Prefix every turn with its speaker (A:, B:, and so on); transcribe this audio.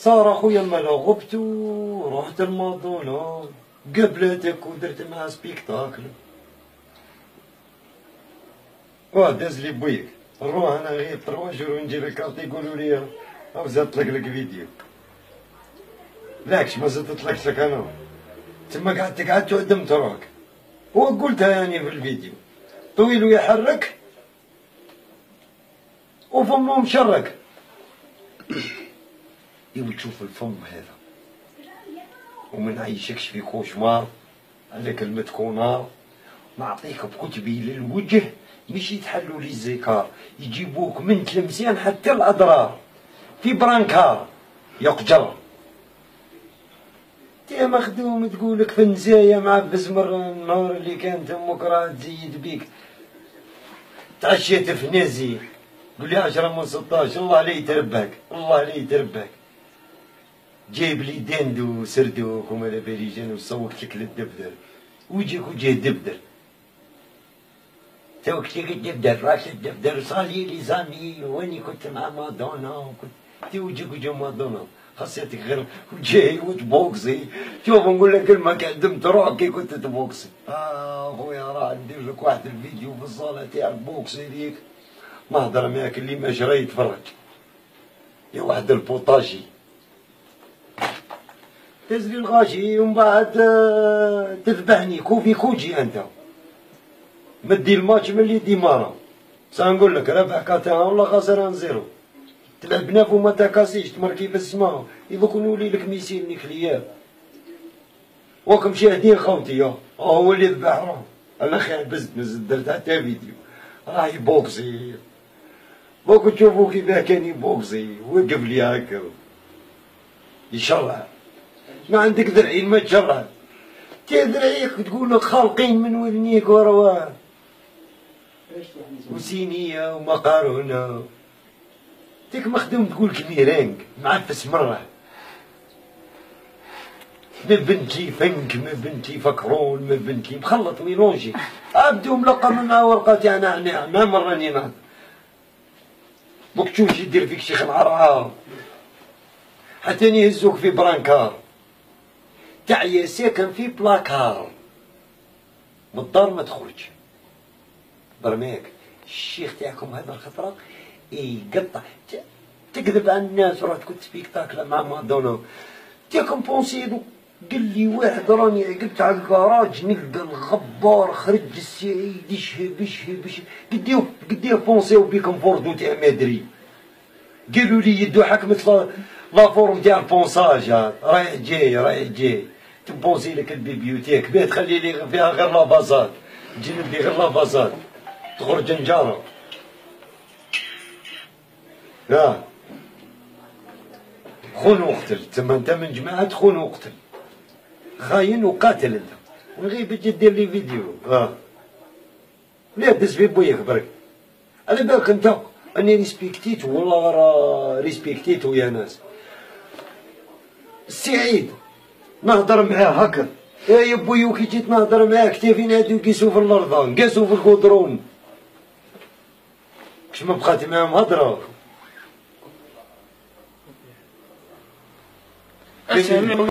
A: صار اخويا مالا غبت ورحت الماضونة قابلتك ودرت معها سبيكتاكل. داز لي بويك نروح انا غير 3 جور ونجيب الكارت يقولوا لي زدت لك فيديو. لاكش ما زدت لك انا تما قعدت تعدم تراك وقلتها يعني في الفيديو طويل ويحرك وفمه مشرك. تشوف الفم هذا وما نعيشكش في كوشمار على كلمة كونار. نعطيك بكتبي للوجه مش يتحلوا لي الزكار يجيبوك من تلمسان حتى الأضرار في برانكار يقجر. تي مخدوم تقولك في النزايا مع بزمر النهار اللي كانت امك راه تزيد بيك تعشيت في نازي قول لي 10 من 16 الله لا يترباك الله لا يترباك. جايب لي داندو وسردوك وما لا بالي جان وصوت لك للدبدر وجهك وجه الدبدر توك لك الدبدر راس الدبدر صالي لي زامي واني كنت مع مادونا وكنت تي وجهك وجه مادونا خاصيتك غير وجاي وتبوكسي. شوف نقول لك كلمه قدمت روحك كي كنت تبوكسي. خويا راه ندير لك واحد الفيديو في الصاله تاع البوكسي ليك نهضر معاك اللي ما جرى يتفرج يا واحد البوطاجي تزري الغاشي ومن بعد تذبحني كوفي كوجي انت مدي الماتش من اللي ديمارا سنقول لك ربح كاتان ولا خسران زيرو تلعب ناف وما تكاسيش تمركي في السما يضوك نولي لك ميسين نيكليير وكم مشاهدين خوتي هو اللي ذبح راه انا خير بزنس درت حتى فيديو راهي بوكسي دوك تشوفو كيفاه كان يبوكسي وقف لي هكا يشرع ما عندك ذرعين ما تشرع تي ذرعيك تقول خالقين من ودنيك ورواه وسينية ومقارونة تيك مخدوم تقول كميرانك معفس مرة ما بنتي فنك ما بنتي فكرون ما بنتي مخلط ميلونجي ابدو ملقم مع ورقة تاع نعناع ما مراني نهضر دوك تشوف يدير فيك شيخ العرعار حتى يهزوك في برانكار تعيا ساكن في بلاكار من الدار ما تخرج برماك الشيخ تاعكم هذا الخطره يقطع تكذب على الناس وراه كنت سبيكتاكل مع مادونا تاكم بونسيدو قال لي واحد راني عقبت على الكراج نلقى الغبار خرج السعيد يشهب يشهب يشهب قديه بونسيو بيكم فوردو تاع مدري قالوا لي يدو حكمت لا فورم تاع البونساج رايح جاي رايح جاي تبونسي لك البيبيوتيك باه تخلي لي فيها غير لافازات تجنب لي غير لافازات تخرج نجاره لا خون وقتل تما انت من جماعه خون وقتل خاين وقاتل انت ونغيب تجي دير لي فيديو لا دز في بويك برك على بالك انت اني ريسبكتيت والله راه ريسبكتيتو يا ناس. السعيد نهضر معاه هكا يا بويو كي جيت نهضر معاه كتافين هادو يقيسو في الارض نقاسو في الكودرون كش ما بقات معاهم هضره.